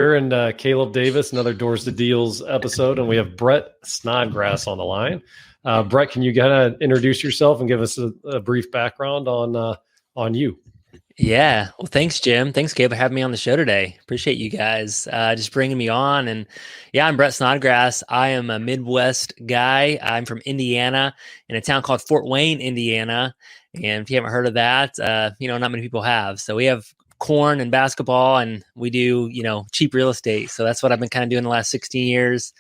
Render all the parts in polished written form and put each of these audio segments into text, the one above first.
and Caleb Davis, another Doors to Deals episode, and we have Brett Snodgrass on the line. Brett, can you kind of introduce yourself and give us a brief background on you? Yeah. Well, thanks, Jim. Thanks, Gabe, for having me on the show today. Appreciate you guys just bringing me on. And yeah, I'm Brett Snodgrass. I am a Midwest guy. I'm from Indiana, in a town called Fort Wayne, Indiana. And if you haven't heard of that, not many people have. So we have corn and basketball, and we do, cheap real estate. So that's what I've been kind of doing the last 16 years.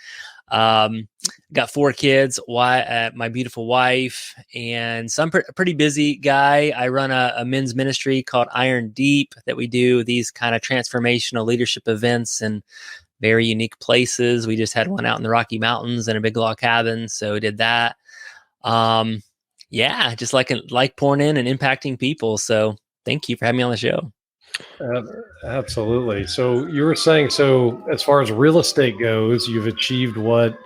Got 4 kids, my beautiful wife, and so I'm a pretty busy guy. I run a men's ministry called Iron Deep that we do these kind of transformational leadership events in very unique places. We just had one out in the Rocky Mountains in a big log cabin. So we did that. Just like pouring in and impacting people. So thank you for having me on the show. Absolutely. So you were saying, as far as real estate goes, you've achieved what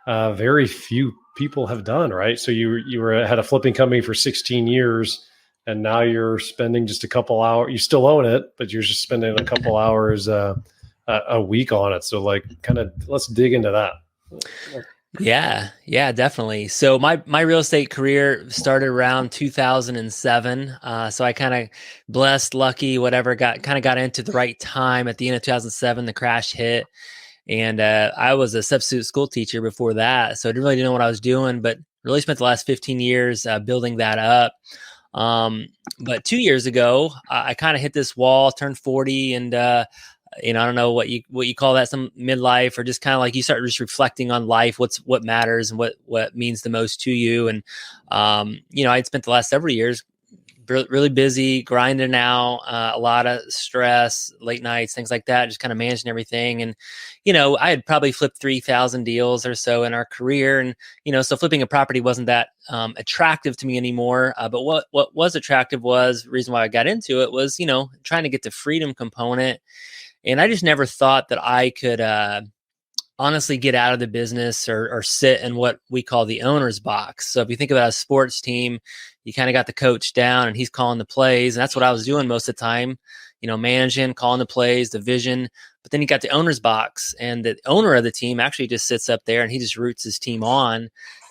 very few people have done, right? So had a flipping company for 16 years, and now you're spending just a couple hours. You still own it, but you're just spending a couple hours a week on it. So let's dig into that. Yeah, definitely. So my real estate career started around 2007. So I kind of lucky, whatever, got into the right time at the end of 2007, the crash hit. And I was a substitute school teacher before that. So I really didn't know what I was doing, but really spent the last 15 years building that up. But 2 years ago, I kind of hit this wall, turned 40, and I don't know what you call that, some midlife, or just kind of like you start just reflecting on life, what matters and what means the most to you. And, I'd spent the last several years really busy, grinding out, a lot of stress, late nights, things like that, just kind of managing everything. And, I had probably flipped 3,000 deals or so in our career. And, so flipping a property wasn't that attractive to me anymore. But what was attractive was the reason why I got into it was, trying to get the freedom component. And I just never thought that I could honestly get out of the business or sit in what we call the owner's box. So if you think about a sports team, you kind of got the coach down and he's calling the plays. And that's what I was doing most of the time, managing, calling the plays, the vision. But then you got the owner's box, and the owner of the team actually just sits up there and he just roots his team on.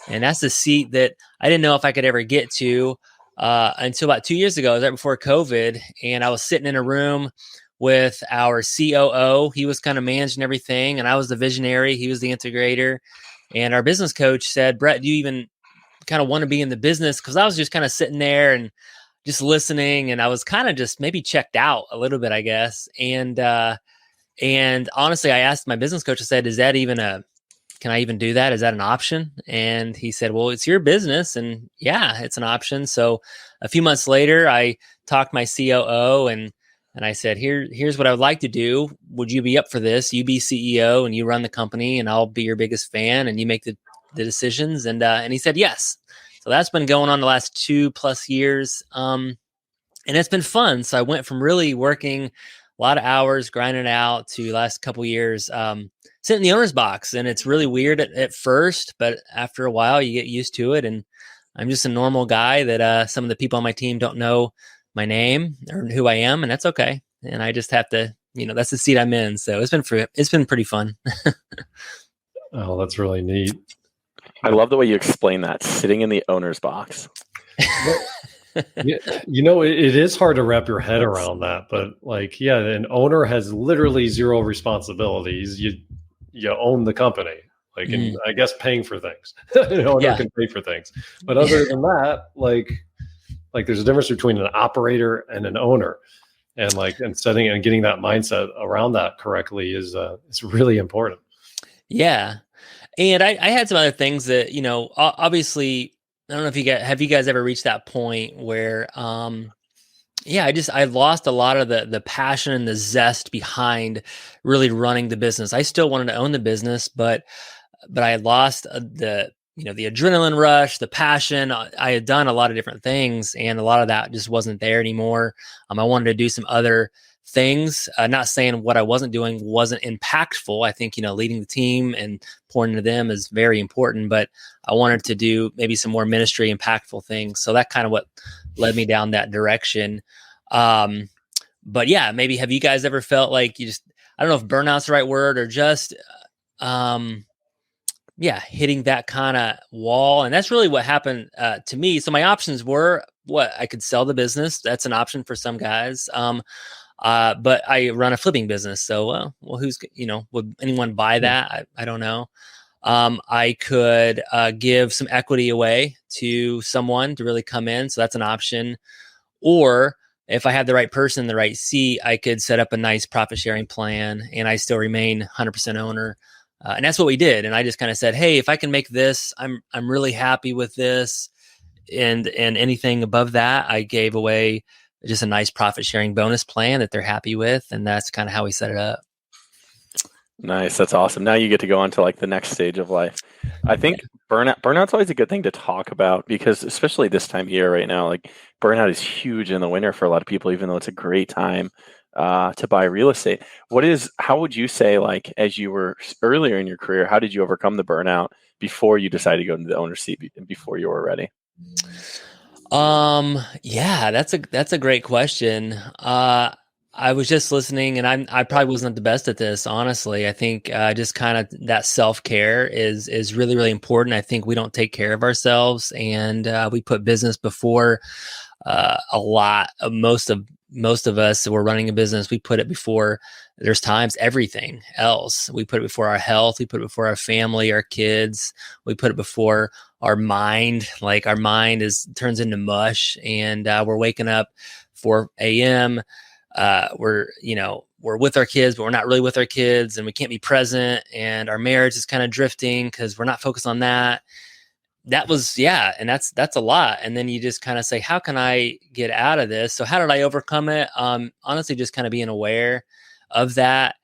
And that's the seat that I didn't know if I could ever get to until about 2 years ago, right before COVID. And I was sitting in a room with our COO. He was kind of managing everything, and I was the visionary. He was the integrator. And our business coach said, "Brett, do you even kind of want to be in the business?" Because I was just kind of sitting there and just listening, and I was kind of just maybe checked out a little bit, I guess. And honestly, I asked my business coach, I said, can I even do that? Is that an option? And he said, well, it's your business. And yeah, it's an option. So a few months later, I talked to my COO and I said, here's what I would like to do. Would you be up for this? You be CEO and you run the company, and I'll be your biggest fan and you make the decisions. And he said, yes. So that's been going on the last 2+ years. And it's been fun. So I went from really working a lot of hours, grinding out, to last couple years, sitting in the owner's box. And it's really weird at first, but after a while you get used to it. And I'm just a normal guy that some of the people on my team don't know my name or who I am, and that's okay. And I just have to, that's the seat I'm in. So it's been pretty fun. Oh, that's really neat. I love the way you explain that, sitting in the owner's box. It is hard to wrap your head around that, but an owner has literally zero responsibilities. You own the company, and I guess paying for things. Owner can pay for things, but other than that, there's a difference between an operator and an owner, and setting and getting that mindset around that correctly is really important. Yeah. And I had some other things that, obviously, I don't know if you guys ever reached that point where, I lost a lot of the passion and the zest behind really running the business. I still wanted to own the business, but I lost the adrenaline rush, the passion. I had done a lot of different things, and a lot of that just wasn't there anymore. I wanted to do some other things. Not saying what I wasn't doing wasn't impactful. I think, leading the team and pouring into them is very important, but I wanted to do maybe some more ministry impactful things. So that kind of what led me down that direction. But yeah, maybe have you guys ever felt like I don't know if burnout's the right word, or just, hitting that kind of wall. And that's really what happened to me. So my options were, I could sell the business. That's an option for some guys. But I run a flipping business. So, would anyone buy that? I don't know. I could give some equity away to someone to really come in. So that's an option. Or if I had the right person in the right seat, I could set up a nice profit sharing plan and I still remain 100% owner. And that's what we did. And I just kind of said, hey, if I can make this, I'm really happy with this. And anything above that, I gave away just a nice profit sharing bonus plan that they're happy with. And that's kind of how we set it up. Nice. That's awesome. Now you get to go on to like the next stage of life. I think burnout's always a good thing to talk about, because especially this time of year right now, like burnout is huge in the winter for a lot of people, even though it's a great time to buy real estate. How would you say, like, as you were earlier in your career, how did you overcome the burnout before you decided to go into the owner seat before you were ready? Yeah, that's a great question. I was just listening, and I probably wasn't the best at this, honestly. I think just kind of that self-care is really, really important. I think we don't take care of ourselves, and we put business before a lot. Most of us who are running a business, we put it before. There's times everything else. We put it before our health. We put it before our family, our kids. We put it before our mind. Like our mind turns into mush, and we're waking up 4 a.m. We're with our kids, but we're not really with our kids, and we can't be present. And our marriage is kind of drifting because we're not focused on that. And that's a lot. And then you just kind of say, how can I get out of this? So how did I overcome it? Honestly, just kind of being aware of that,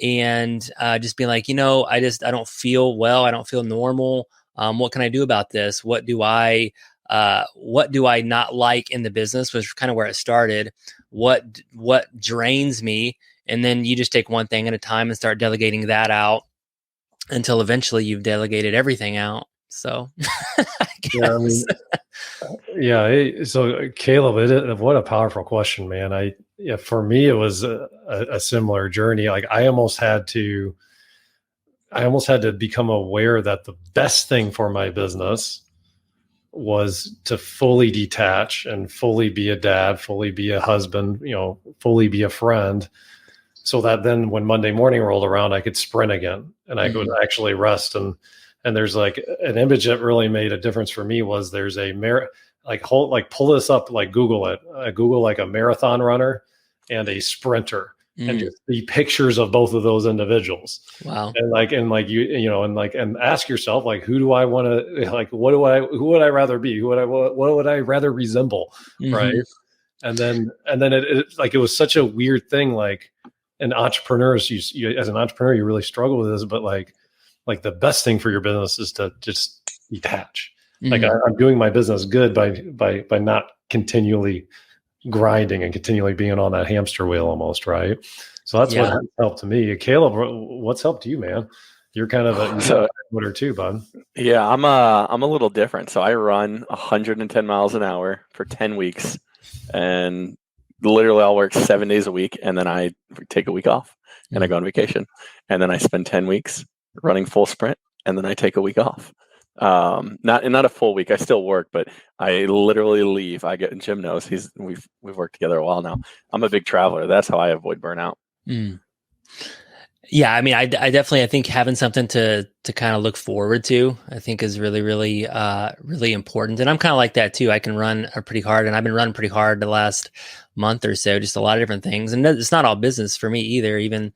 and just being like, I don't feel well. I don't feel normal. What can I do about this? What do I not like in the business, was kind of where it started. What drains me? And then you just take one thing at a time and start delegating that out until eventually you've delegated everything out. So So Caleb, what a powerful question, man. For me, it was a similar journey. Like I almost had to become aware that the best thing for my business was to fully detach and fully be a dad, fully be a husband, fully be a friend, so that then when Monday morning rolled around, I could sprint again and I could actually rest. And there's like an image that really made a difference for me was there's a pull this up, like Google it, Google like a marathon runner and a sprinter. And just the pictures of both of those individuals. Wow. And ask yourself, like, who do I want to, like, who would I rather be? What would I rather resemble? Mm-hmm. Right. And then it was such a weird thing. Like an entrepreneur, you as an entrepreneur, you really struggle with this, but like the best thing for your business is to just detach. Mm-hmm. Like I'm doing my business good by not continually grinding and continually being on that hamster wheel almost, right? So that's what helped to me. Caleb, what's helped you, man? You're kind of a motor too, bud. Yeah, I'm a little different. So I run 110 miles an hour for 10 weeks, and literally I'll work 7 days a week, and then I take a week off and I go on vacation, and then I spend 10 weeks running full sprint, and then I take a week off. Not a full week. I still work, but I literally leave. Jim knows we've worked together a while now. I'm a big traveler. That's how I avoid burnout. Mm. Yeah. I mean, I definitely, I think having something to kind of look forward to, I think is really, really, really important. And I'm kind of like that too. I can run pretty hard, and I've been running pretty hard the last month or so, just a lot of different things. And it's not all business for me either. Even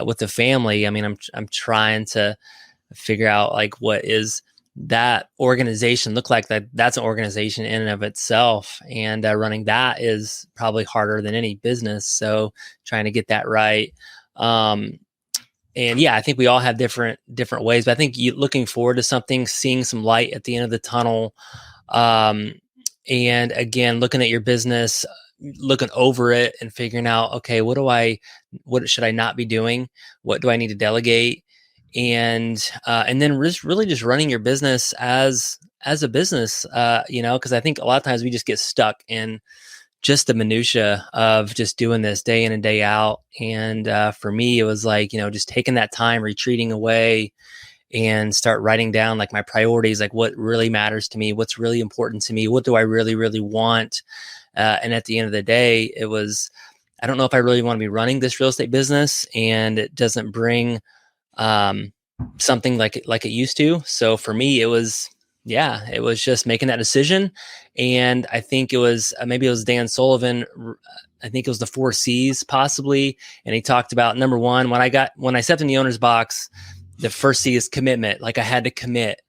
with the family, I mean, I'm trying to figure out like what is that organization look like. That's an organization in and of itself, and running that is probably harder than any business. So trying to get that right. And yeah, I think we all have different ways, but I think looking forward to something, seeing some light at the end of the tunnel. And again, looking at your business, looking over it and figuring out, okay, what should I not be doing? What do I need to delegate? And then really just running your business as a business, because I think a lot of times we just get stuck in just the minutia of just doing this day in and day out. And for me, it was like, just taking that time, retreating away, and start writing down like my priorities, like what really matters to me, what's really important to me, what do I really, really want. And at the end of the day, it was, I don't know if I really want to be running this real estate business, and it doesn't bring something like it used to. So for me, it was just making that decision. And I think it was maybe it was Dan Sullivan. I think it was the 4 C's possibly. And he talked about number one, when I stepped in the owner's box, the first C is commitment. Like I had to commit.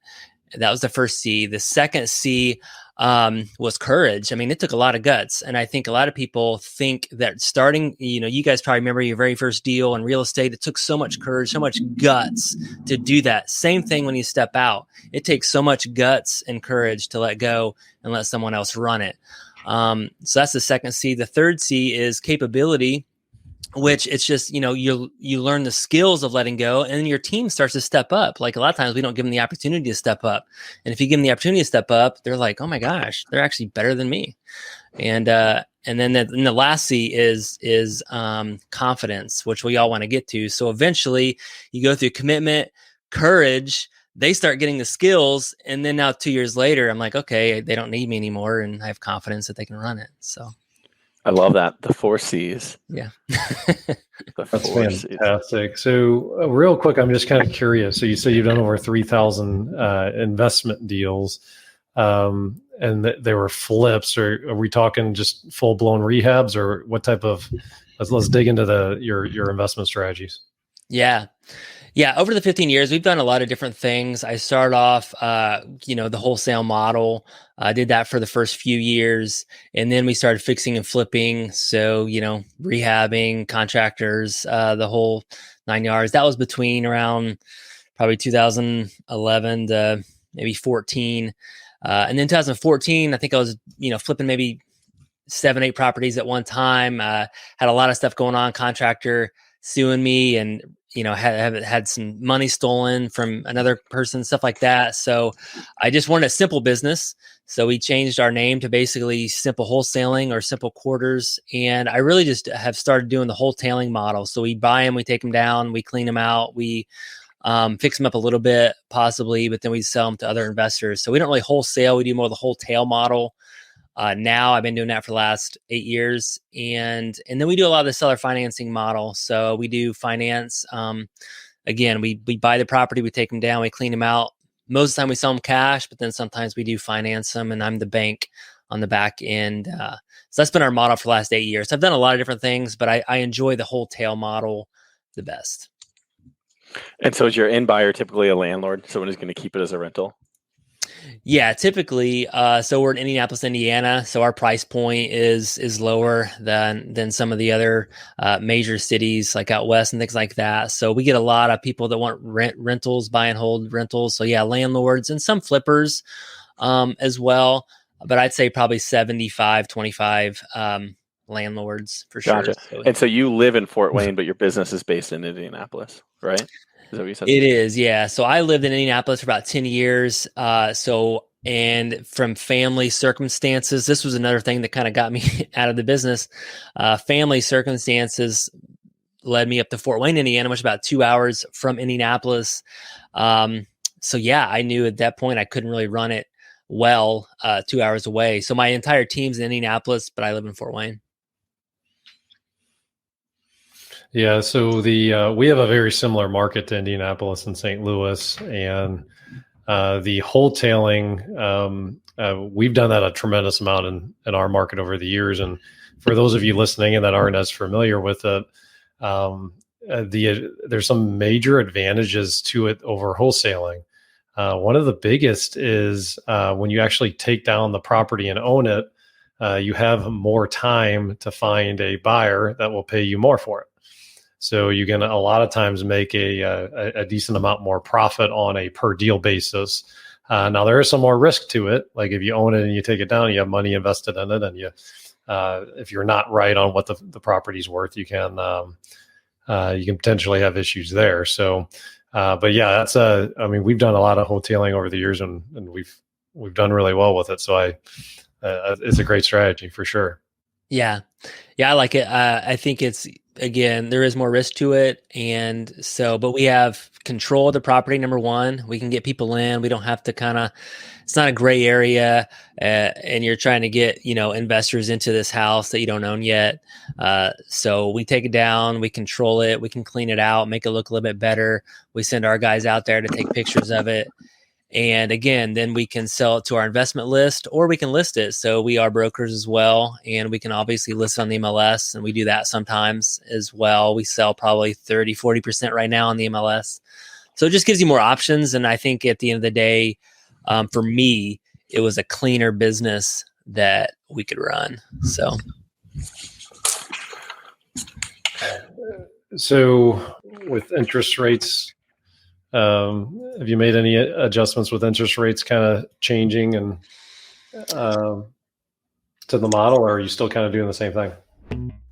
That was the first C. The second C was courage. I mean, it took a lot of guts. And I think a lot of people think that starting, you guys probably remember your very first deal in real estate. It took so much courage, so much guts to do that. Same thing when you step out. It takes so much guts and courage to let go and let someone else run it. So that's the second C. The third C is capability, which it's just, you learn the skills of letting go, and then your team starts to step up. Like a lot of times we don't give them the opportunity to step up. And if you give them the opportunity to step up, they're like, oh my gosh, they're actually better than me. And then the last C is confidence, which we all want to get to. So eventually you go through commitment, courage, they start getting the skills. And then now 2 years later, I'm like, okay, they don't need me anymore. And I have confidence that they can run it. So I love that. The 4 C's. Yeah. That's fantastic. So real quick, I'm just kind of curious. So you say you've done over 3,000 investment deals, and they were flips, or are we talking just full blown rehabs, or what type of, let's dig into your investment strategies. Yeah. Over the 15 years, we've done a lot of different things. I started off, the wholesale model. I did that for the first few years. And then we started fixing and flipping. So, rehabbing, contractors, the whole 9 yards. That was between around probably 2011 to maybe 14. And then 2014, I think I was, flipping maybe 7, 8 properties at one time. Had a lot of stuff going on, contractor suing me, and had some money stolen from another person, stuff like that. So I just wanted a simple business. So we changed our name to basically Simple Wholesaling or Simple Quarters. And I really just have started doing the wholetailing model. So we buy them, we take them down, we clean them out, we fix them up a little bit possibly, but then we sell them to other investors. So we don't really wholesale. We do more of the wholetail model. Now I've been doing that for the last 8 years. And then we do a lot of the seller financing model. So we do finance. Again, we buy the property, we take them down, we clean them out. Most of the time we sell them cash, but then sometimes we do finance them, and I'm the bank on the back end. So that's been our model for the last 8 years. I've done a lot of different things, but I enjoy the wholetail model the best. And so is your end buyer typically a landlord, someone who's going to keep it as a rental? Yeah, typically. So we're in Indianapolis, Indiana. So our price point is lower than some of the other major cities like out west and things like that. So we get a lot of people that want rentals, buy and hold rentals. So yeah, landlords and some flippers as well. But I'd say probably 75-25 landlords for sure. Gotcha. So, and so you live in Fort Wayne, but your business is based in Indianapolis, right? Is that what you said? It is, yeah. So I lived in Indianapolis for about 10 years. And from family circumstances, this was another thing that kind of got me out of the business. Family circumstances led me up to Fort Wayne, Indiana, which is about 2 hours from Indianapolis. So yeah, I knew at that point I couldn't really run it well 2 hours away. So my entire team's in Indianapolis, but I live in Fort Wayne. Yeah, so we have a very similar market to Indianapolis and St. Louis, and the wholetailing, we've done that a tremendous amount in our market over the years. And for those of you listening and that aren't as familiar with it, there's some major advantages to it over wholesaling. One of the biggest is when you actually take down the property and own it, you have more time to find a buyer that will pay you more for it. So you can a lot of times make a decent amount more profit on a per deal basis. Now there is some more risk to it. Like if you own it and you take it down, you have money invested in it, and if you're not right on what the property's worth, you can potentially have issues there. So, but yeah, we've done a lot of wholetailing over the years, and we've done really well with it. So it's a great strategy for sure. Yeah. Yeah, I like it. I think it's, again, there is more risk to it. And so, but we have control of the property. Number one, we can get people in. We don't have to it's not a gray area. And you're trying to get, investors into this house that you don't own yet. So we take it down, we control it, we can clean it out, make it look a little bit better. We send our guys out there to take pictures of it. And again, then we can sell it to our investment list or we can list it. So we are brokers as well. And we can obviously list on the MLS, and we do that sometimes as well. We sell probably 30-40% right now on the MLS. So it just gives you more options. And I think at the end of the day, for me, it was a cleaner business that we could run. So with interest rates, have you made any adjustments with interest rates kind of changing and to the model, or are you still kind of doing the same thing?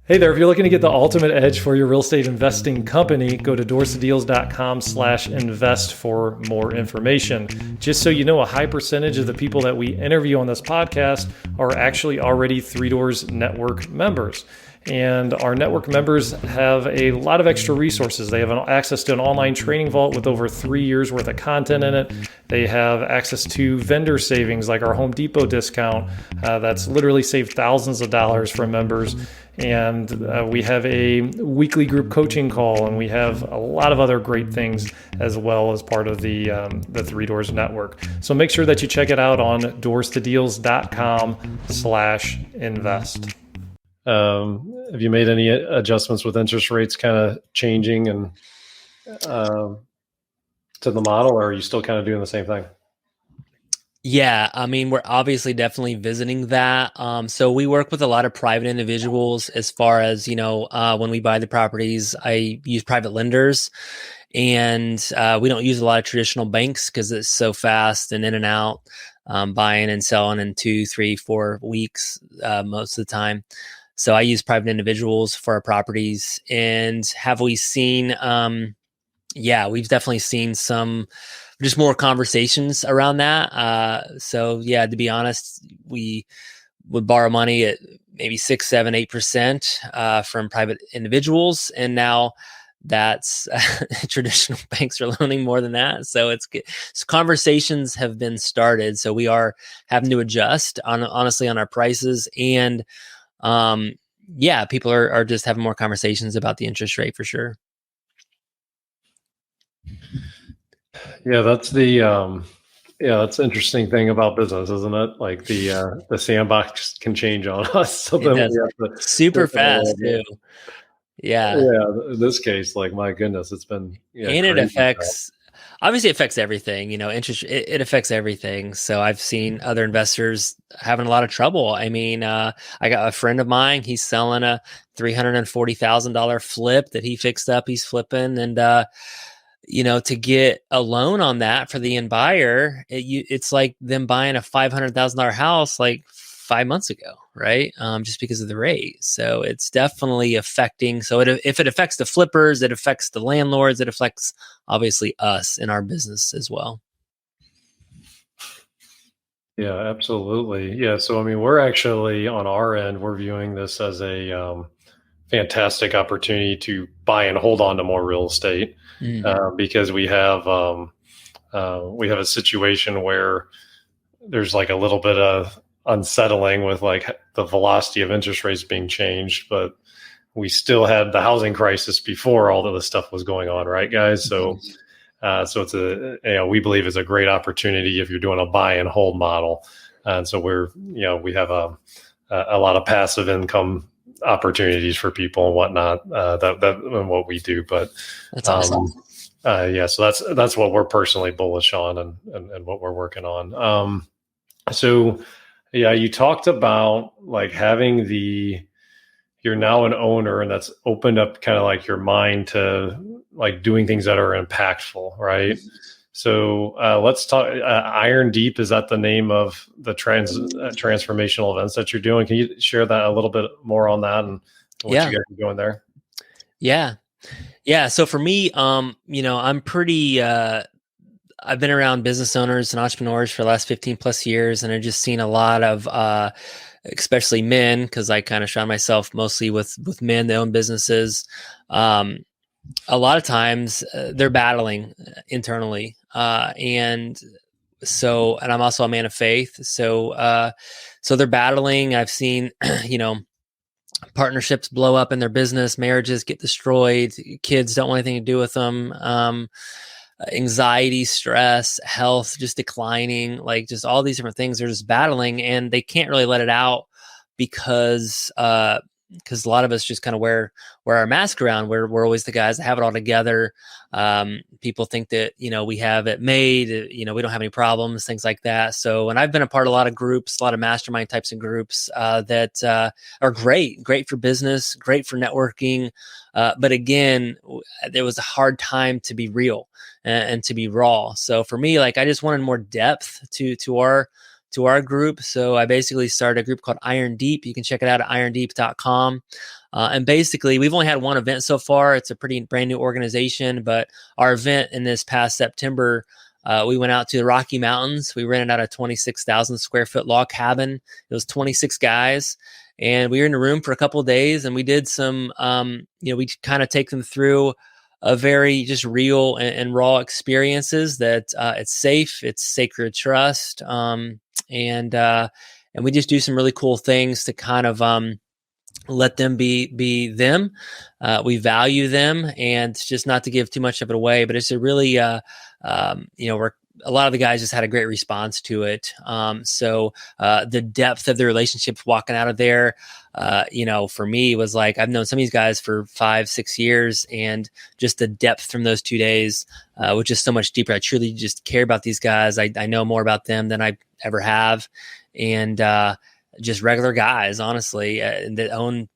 Hey there, if you're looking to get the ultimate edge for your real estate investing company, go to doorstodeals.com/invest for more information. Just so you know, a high percentage of the people that we interview on this podcast are actually already Three Doors Network members. And our network members have a lot of extra resources. They have access to an online training vault with over 3 years worth of content in it. They have access to vendor savings like our Home Depot discount that's literally saved thousands of dollars for members. And we have a weekly group coaching call, and we have a lot of other great things as well as part of the Three Doors Network. So make sure that you check it out on doorstodeals.com/invest. Have you made any adjustments with interest rates kind of changing and to the model, or are you still kind of doing the same thing? Yeah, I mean, we're obviously definitely visiting that. So we work with a lot of private individuals as far as, when we buy the properties, I use private lenders, and we don't use a lot of traditional banks because it's so fast and in and out, buying and selling in 2, 3, 4 weeks most of the time. So I use private individuals for our properties. And have we seen, we've definitely seen some just more conversations around that. So yeah, to be honest, we would borrow money at maybe 6, 7, 8% from private individuals. And now that's traditional banks are loaning more than that. So so conversations have been started. So we are having to adjust honestly on our prices. And people are just having more conversations about the interest rate for sure. Yeah, that's the that's the interesting thing about business, isn't it? Like the sandbox can change on us. So then we have to super fast too. Yeah. In this case, like, my goodness, it's been and it affects obviously affects everything, interest, it affects everything. So I've seen other investors having a lot of trouble. I mean, I got a friend of mine, he's selling a $340,000 flip that he fixed up. He's flipping, and to get a loan on that for the end buyer, it's like them buying a $500,000 house like 5 months ago, right? Just because of the rate. So it's definitely affecting. So if it affects the flippers, it affects the landlords, it affects obviously us in our business as well. Yeah, absolutely. Yeah. So, I mean, we're actually on our end, we're viewing this as a fantastic opportunity to buy and hold on to more real estate because we have a situation where there's like a little bit of unsettling with like the velocity of interest rates being changed, but we still had the housing crisis before all of this stuff was going on, right, guys? So, so it's we believe it's a great opportunity if you're doing a buy and hold model, and so we have a lot of passive income opportunities for people and whatnot that and what we do, but that's awesome. So that's what we're personally bullish on and what we're working on. So yeah, you talked about like you're now an owner, and that's opened up kind of like your mind to like doing things that are impactful, right? So let's talk. Iron Deep, is that the name of the transformational events that you're doing? Can you share that a little bit more on that and what you guys are doing there? Yeah. So for me, I'm pretty. I've been around business owners and entrepreneurs for the last 15 plus years, and I've just seen a lot of especially men, because I kind of surround myself mostly with men that own businesses. A lot of times they're battling internally, and I'm also a man of faith. So they're battling. I've seen, partnerships blow up in their business, marriages get destroyed, kids don't want anything to do with them. Anxiety, stress, health just declining, like just all these different things they're just battling, and they can't really let it out because a lot of us just kind of wear our mask around. We're always the guys that have it all together. People think that, we have it made, we don't have any problems, things like that. So, and I've been a part of a lot of groups, a lot of mastermind types of groups that are great for business, great for networking. But again, there was a hard time to be real and to be raw. So for me, like, I just wanted more depth to our group. So I basically started a group called Iron Deep. You can check it out at irondeep.com. And basically, we've only had one event so far. It's a pretty brand new organization, but our event in this past September, we went out to the Rocky Mountains. We rented out a 26,000 square foot log cabin. It was 26 guys. And we were in a room for a couple of days, and we did some, we kind of take them through a very just real and raw experiences that it's safe, it's sacred trust. And we just do some really cool things to kind of let them be them. We value them, and just not to give too much of it away, but it's a really, a lot of the guys just had a great response to it. So the depth of the relationships walking out of there, for me was like, I've known some of these guys for 5-6 years, and just the depth from those 2 days, was just so much deeper. I truly just care about these guys. I know more about them than I ever have. And just regular guys, honestly, that own,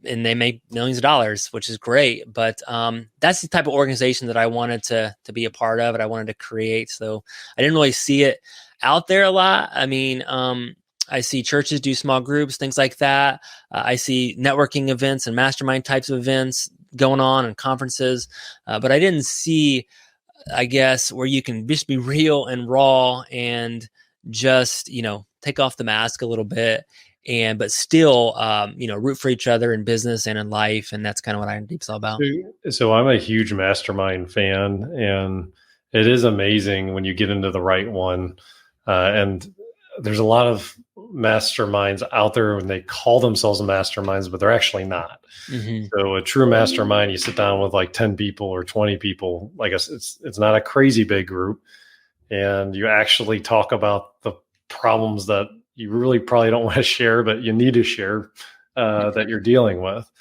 and they make millions of dollars, which is great. But that's the type of organization that I wanted to be a part of, and I wanted to create. So I didn't really see it out there a lot. I mean, I see churches do small groups, things like that. I see networking events and mastermind types of events going on, and conferences. But I didn't see, I guess, where you can just be real and raw and just, take off the mask a little bit, but still, root for each other in business and in life. And that's kind of what Iron Deep's all about. So I'm a huge mastermind fan, and it is amazing when you get into the right one. And there's a lot of masterminds out there, and they call themselves masterminds, but they're actually not. Mm-hmm. So a true mastermind, you sit down with like 10 people or 20 people. Like it's not a crazy big group, and you actually talk about the problems that you really probably don't want to share, but you need to share, that you're dealing with.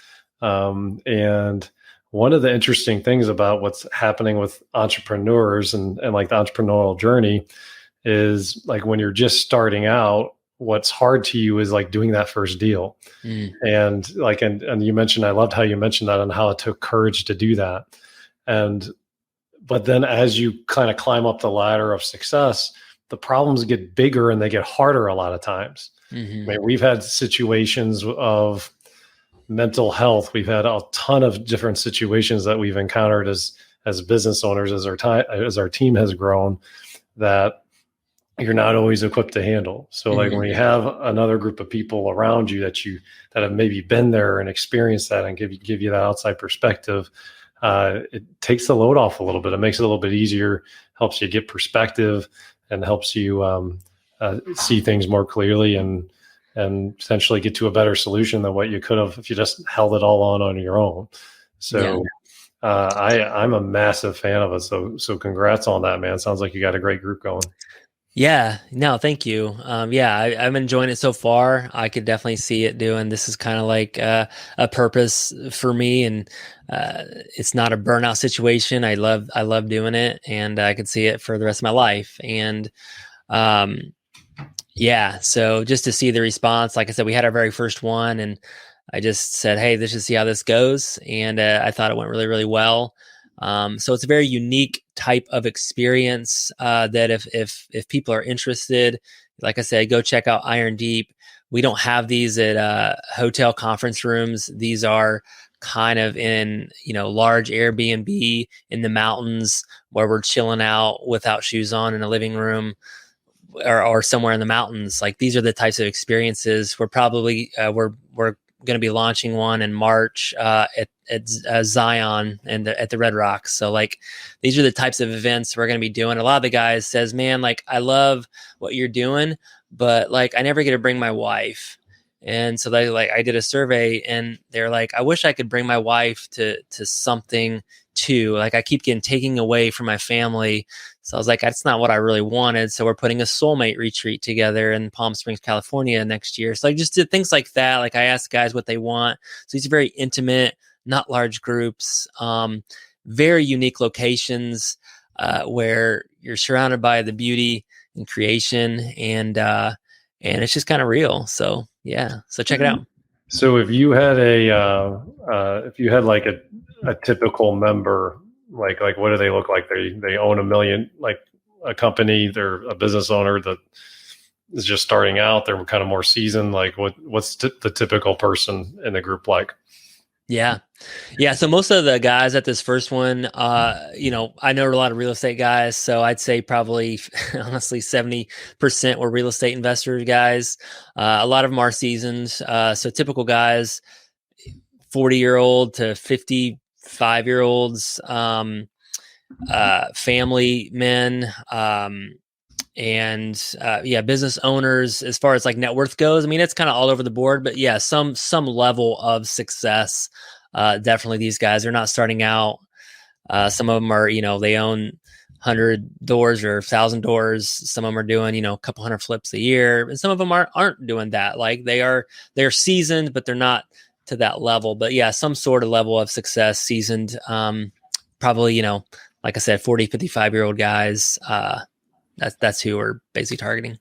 And one of the interesting things about what's happening with entrepreneurs and like the entrepreneurial journey is, like, when you're just starting out, what's hard to you is like doing that first deal. And like, and you mentioned, I loved how you mentioned that, and how it took courage to do that. But then as you kind of climb up the ladder of success, the problems get bigger and they get harder a lot of times. Mm-hmm. I mean, we've had situations of mental health. We've had a ton of different situations that we've encountered as business owners, as our team has grown, that you're not always equipped to handle. So like, when you have another group of people around you that have maybe been there and experienced that, and give you that outside perspective, it takes the load off a little bit. It makes it a little bit easier, helps you get perspective, and helps you see things more clearly, and potentially get to a better solution than what you could have if you just held it all on your own. So I'm a massive fan of it. So congrats on that, man. Sounds like you got a great group going. Yeah, no, thank you. I'm enjoying it so far. I could definitely see it doing. This is kind of like a purpose for me, and it's not a burnout situation. I love doing it, and I could see it for the rest of my life. And so just to see the response, like I said, we had our very first one, and I just said, hey, let's just see how this goes. And I thought it went really, really well. So it's a very unique type of experience that if people are interested, like I said, go check out Iron Deep. We don't have these at hotel conference rooms. These are kind of in, large Airbnb in the mountains, where we're chilling out without shoes on in a living room. or somewhere in the mountains. Like these are the types of experiences. We're probably we're going to be launching one in March at Zion and at the Red Rocks. So like these are the types of events we're going to be doing. A lot of the guys says, man, like I love what you're doing, but like I never get to bring my wife. And so they like I did a survey and they're like, I wish I could bring my wife to something too. Like I keep getting taken away from my family. So I was like, that's not what I really wanted. So we're putting a soulmate retreat together in Palm Springs, California next year. So I just did things like that. Like I asked guys what they want. So these are very intimate, not large groups, very unique locations where you're surrounded by the beauty and creation, and it's just kind of real. So yeah, so check it out. So if you had like a typical member, like what do they look like? They own $1 million, like a company, they're a business owner that is just starting out, they're kind of more seasoned. Like what's the typical person in the group like? Yeah. So most of the guys at this first one, I know a lot of real estate guys. So I'd say probably honestly 70% were real estate investors guys. A lot of them are seasoned. So typical guys, 40-year-old to 55-year-olds, family men, business owners. As far as like net worth goes, I mean, it's kind of all over the board, but yeah, some level of success. Definitely these guys are not starting out. Some of them are, they own 100 doors or 1,000 doors. Some of them are doing, a couple hundred flips a year, and some of them aren't doing that. Like they're seasoned, but they're not to that level. But yeah, some sort of level of success, seasoned, probably, like I said, 40, 55-year-old guys. That's who we're basically targeting.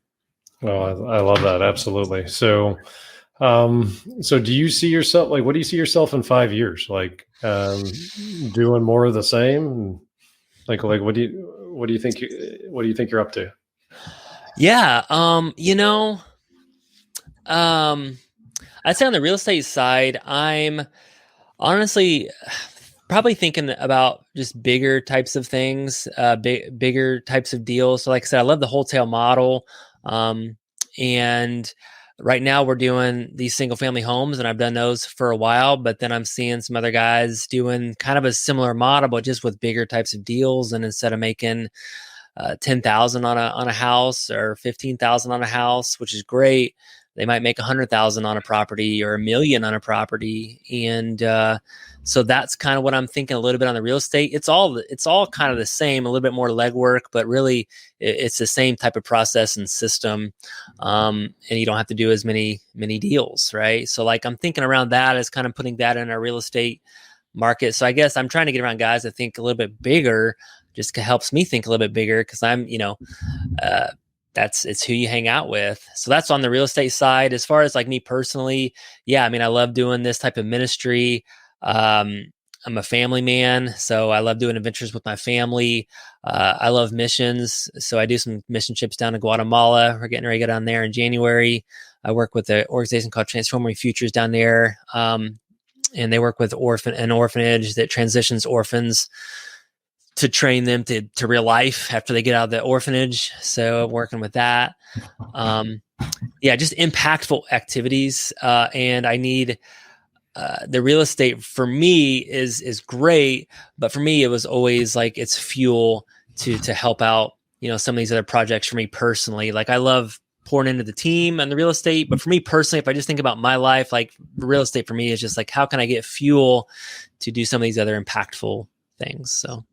Well, I love that. Absolutely. So, so do you see yourself, like, what do you see yourself in 5 years? Like, doing more of the same? Like, what do you think you're up to? Yeah. I'd say on the real estate side, I'm honestly probably thinking about just bigger types of things, bigger types of deals. So like I said, I love the wholesale model. And right now we're doing these single family homes, and I've done those for a while, but then I'm seeing some other guys doing kind of a similar model, but just with bigger types of deals. And instead of making 10,000 on a house or 15,000 on a house, which is great, they might make 100,000 on a property or $1 million on a property. And so that's kind of what I'm thinking a little bit on the real estate. It's all kind of the same, a little bit more legwork, but really it's the same type of process and system. And you don't have to do as many deals, right? So like I'm thinking around that as kind of putting that in our real estate market. So I guess I'm trying to get around guys that think a little bit bigger, just helps me think a little bit bigger, because I'm, it's who you hang out with. So that's on the real estate side. As far as like me personally, yeah, I mean, I love doing this type of ministry. I'm a family man, so I love doing adventures with my family. I love missions. So I do some mission trips down to Guatemala. We're getting ready to go down there in January. I work with an organization called Transforming Futures down there. And they work with an orphanage that transitions orphans to train them to real life after they get out of the orphanage. So I'm working with that. Just impactful activities. And I need the real estate for me is great, but for me, it was always like it's fuel to help out, some of these other projects for me personally. Like I love pouring into the team and the real estate, but for me personally, if I just think about my life, like real estate for me is just like, how can I get fuel to do some of these other impactful things? So.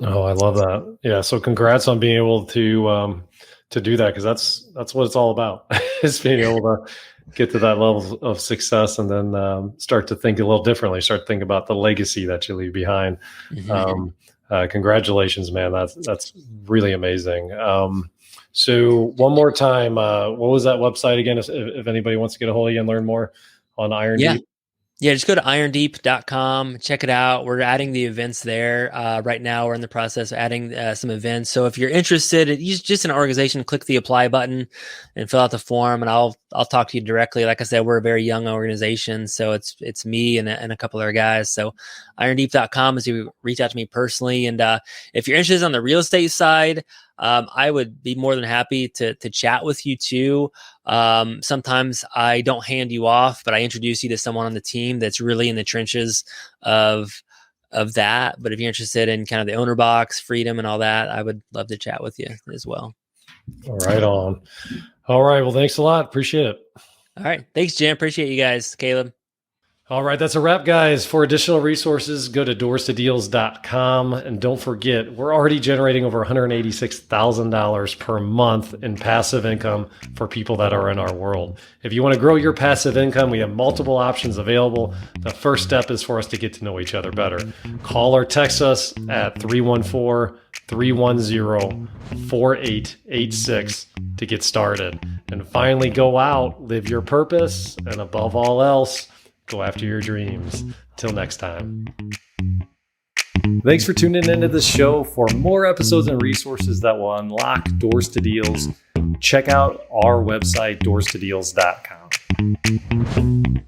Oh, I love that. Yeah. So congrats on being able to do that. Cause that's what it's all about is being able to get to that level of success, and then start to think a little differently, start to think about the legacy that you leave behind. Mm-hmm. Congratulations, man. That's really amazing. So one more time, what was that website again? If anybody wants to get a hold of you and learn more on Iron Deep? Yeah, just go to irondeep.com, check it out. We're adding the events there. Right now, we're in the process of adding some events. So if you're interested, just an organization, click the apply button and fill out the form, and I'll I'll talk to you directly. Like I said, we're a very young organization, so it's me and a couple other guys. So irondeep.com is you reach out to me personally. And if you're interested on the real estate side, I would be more than happy to chat with you too. Sometimes I don't hand you off, but I introduce you to someone on the team that's really in the trenches of that. But if you're interested in kind of the owner box, freedom, and all that, I would love to chat with you as well. Right on. All right. Well, thanks a lot. Appreciate it. All right. Thanks, Jim. Appreciate you guys. Caleb. All right. That's a wrap, guys. For additional resources, go to doorstodeals.com. And don't forget, we're already generating over $186,000 per month in passive income for people that are in our world. If you want to grow your passive income, we have multiple options available. The first step is for us to get to know each other better. Call or text us at 314-310-4886 to get started. And finally, go out, live your purpose, and above all else, go after your dreams. Till next time. Thanks for tuning into this show. For more episodes and resources that will unlock doors to deals, check out our website, doorstodeals.com.